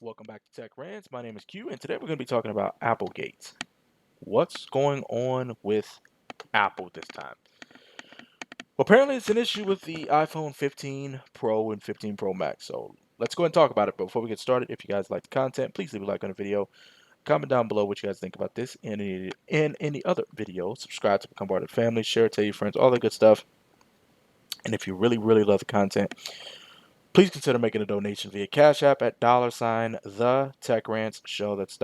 Welcome back to Tech Rants. My name is Q, and today we're going to be talking about Applegate. What's going on with Apple this time? Well, apparently it's an issue with the iPhone 15 Pro and 15 Pro Max. So let's go ahead and talk about it. But before we get started, if you guys like the content, please leave a like on the video. Comment down below what you guys think about this and any other video. Subscribe to become part of the family. Share, tell your friends, all that good stuff. And if you really love the content, please consider making a donation via Cash App at $ the Tech Rants Show. That's $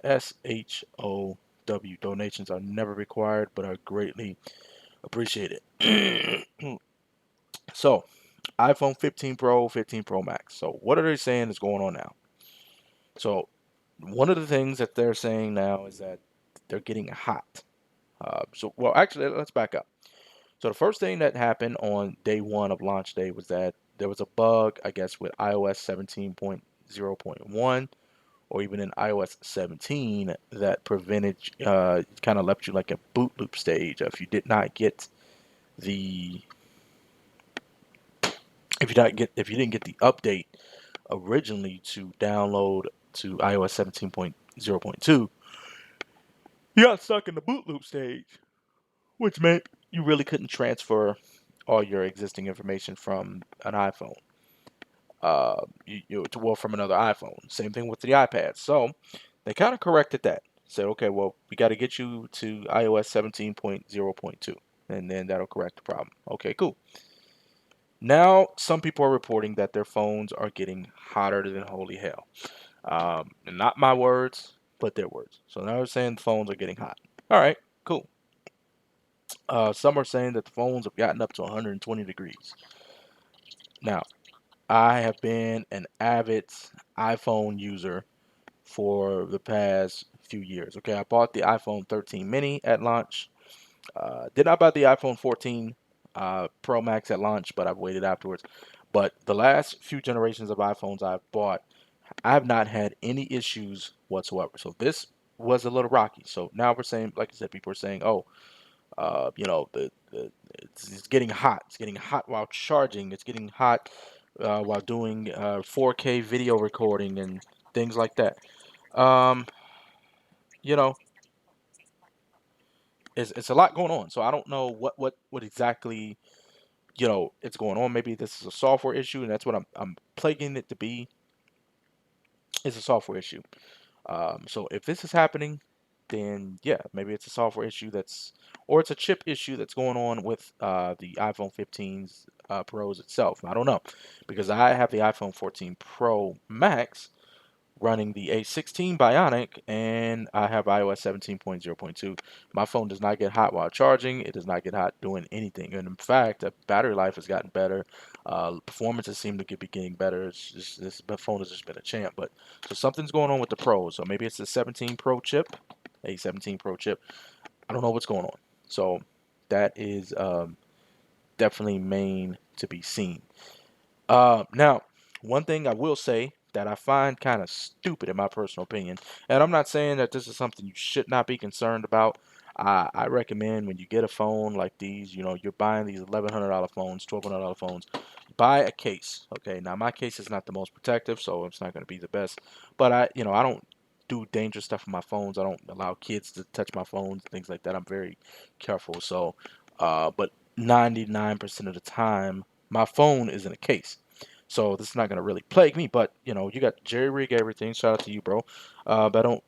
THETechrantsshow. Donations are never required, but are greatly appreciated. So, iPhone 15 Pro, 15 Pro Max. So, what are they saying is going on now? So, one of the things that they're saying now is that they're getting hot. Well, actually, let's back up. So the first thing that happened on day one of launch day was that there was a bug, I guess, with iOS 17.0.1 or even in iOS 17 that prevented, kind of left you like a boot loop stage if you did not get the, if you didn't get the update originally to download to iOS 17.0.2, you got stuck in the boot loop stage, which meant you really couldn't transfer all your existing information from an iPhone. Well, from another iPhone. Same thing with the iPad. So they kind of corrected that. Said, okay, well, we got to get you to iOS 17.0.2, and then that'll correct the problem. Okay, cool. Now, some people are reporting that their phones are getting hotter than holy hell. Not my words, but their words. So now they're saying the phones are getting hot. All right, cool. Some are saying that the phones have gotten up to 120 degrees. Now, I have been an avid iPhone user for the past few years. Okay, I bought the iPhone 13 mini at launch. Did not buy the iPhone 14 Pro Max at launch, but I've waited afterwards. But the last few generations of iPhones I've bought, I have not had any issues whatsoever. So this was a little rocky. So now we're saying, like I said, people are saying, oh, it's getting hot. It's getting hot while charging. It's getting hot while doing 4K video recording and things like that. Um, you know, it's a lot going on. So I don't know what exactly it's going on. Maybe this is a software issue, and that's what I'm plaguing it to be. It's a software issue. So if this is happening, then yeah, maybe it's a software issue or it's a chip issue that's going on with the iPhone 15's Pros itself. I don't know, because I have the iPhone 14 Pro Max running the A16 Bionic, and I have iOS 17.0.2. My phone does not get hot while charging. It does not get hot doing anything. And in fact, the battery life has gotten better. Performances seem to be getting better. It's just, this phone has just been a champ. But so something's going on with the Pros. So maybe it's the 17 Pro chip, A17 Pro chip. I don't know what's going on. So that is definitely main to be seen. Now, one thing I will say that I find kind of stupid in my personal opinion, and I'm not saying that this is something you should not be concerned about. I recommend when you get a phone like these, you're buying these $1,100 phones, $1,200 phones, buy a case. Okay, now my case is not the most protective, so it's not going to be the best. But I don't do dangerous stuff with my phones. I don't allow kids to touch my phones, things like that. I'm very careful. So, but 99% of the time, my phone is in a case. So this is not gonna really plague me, but you got jerry rig everything. Shout out to you, bro. But I don't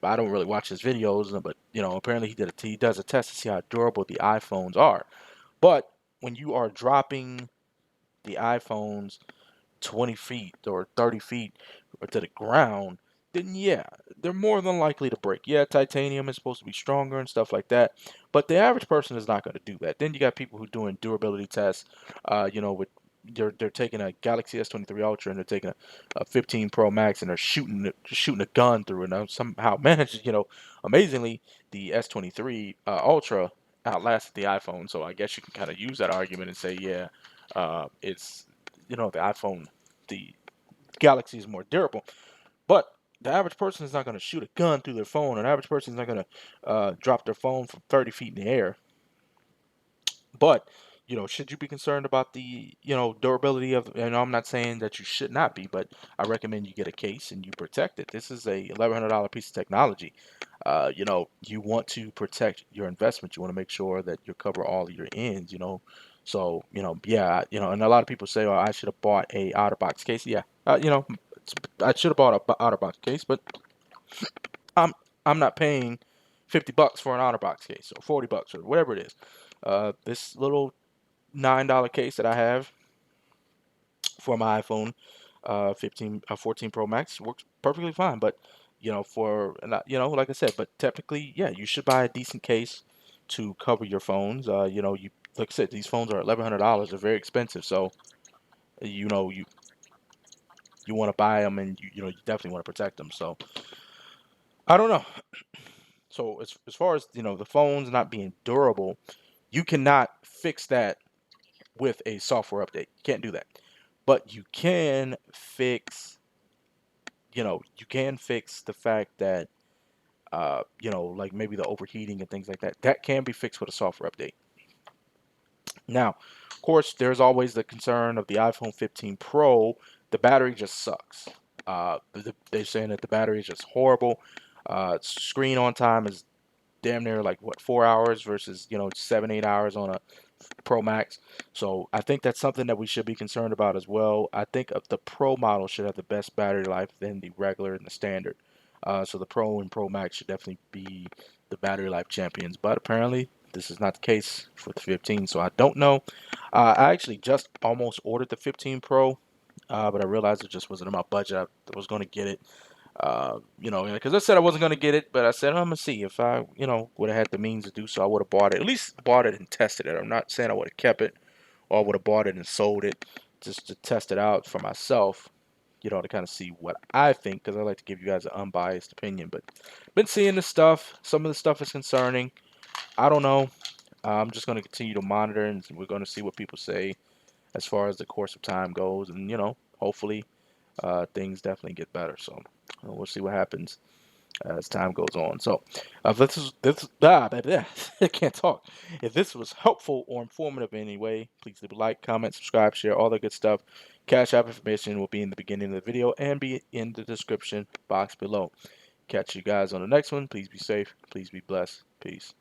really watch his videos, but apparently he does a test to see how durable the iPhones are. But when you are dropping the iPhones 20 feet or 30 feet or to the ground, then yeah, they're more than likely to break. Yeah, titanium is supposed to be stronger and stuff like that, but the average person is not going to do that. Then you got people who doing durability tests, with they're taking a Galaxy S23 Ultra and they're taking a 15 Pro Max and they're shooting a gun through it. And somehow managed, amazingly, the S23 Ultra outlasted the iPhone. So I guess you can kind of use that argument and say, yeah, it's the iPhone, the Galaxy is more durable. But the average person is not going to shoot a gun through their phone. An average person is not going to drop their phone from 30 feet in the air. But should you be concerned about the, durability of, and I'm not saying that you should not be, but I recommend you get a case and you protect it. This is a $1,100 piece of technology. You want to protect your investment. You want to make sure that you cover all of your ends. So, yeah, and a lot of people say, oh, I should have bought a out of box case. Yeah, I should have bought a out of box case, but I'm I'm not paying $50 for an out of box case or $40 or whatever it is. This little $9 case that I have for my iPhone 14 Pro Max works perfectly fine. But like I said, but technically, yeah, you should buy a decent case to cover your phones. You like I said, these phones are $1,100. They're very expensive, so you know you want to buy them, and you definitely want to protect them. So I don't know. So as far as the phones not being durable, you cannot fix that with a software update. You can't do that. But you can fix the fact that like maybe the overheating and things like that. That can be fixed with a software update. Now, of course, there's always the concern of the iPhone 15 Pro. The battery just sucks. They're saying that the battery is just horrible. Screen on time is damn near like what 4 hours versus 7 8 hours on a Pro Max. So I think that's something that we should be concerned about as well. I think of the Pro model should have the best battery life than the regular and the standard. So the Pro and Pro Max should definitely be the battery life champions. But apparently this is not the case for the 15. So I don't know. I actually just almost ordered the 15 Pro, but I realized it just wasn't in my budget. I was going to get it. Because I said I wasn't going to get it, but I said I'm going to see if I, would have had the means to do so. I would have bought it, at least bought it and tested it. I'm not saying I would have kept it or I would have bought it and sold it just to test it out for myself, to kind of see what I think, because I like to give you guys an unbiased opinion. But been seeing this stuff. Some of the stuff is concerning. I don't know. I'm just going to continue to monitor, and we're going to see what people say as far as the course of time goes, and hopefully things definitely get better. So we'll see what happens as time goes on. So, if I can't talk. If this was helpful or informative in any way, please leave a like, comment, subscribe, share, all that good stuff. Cash App information will be in the beginning of the video and be in the description box below. Catch you guys on the next one. Please be safe. Please be blessed. Peace.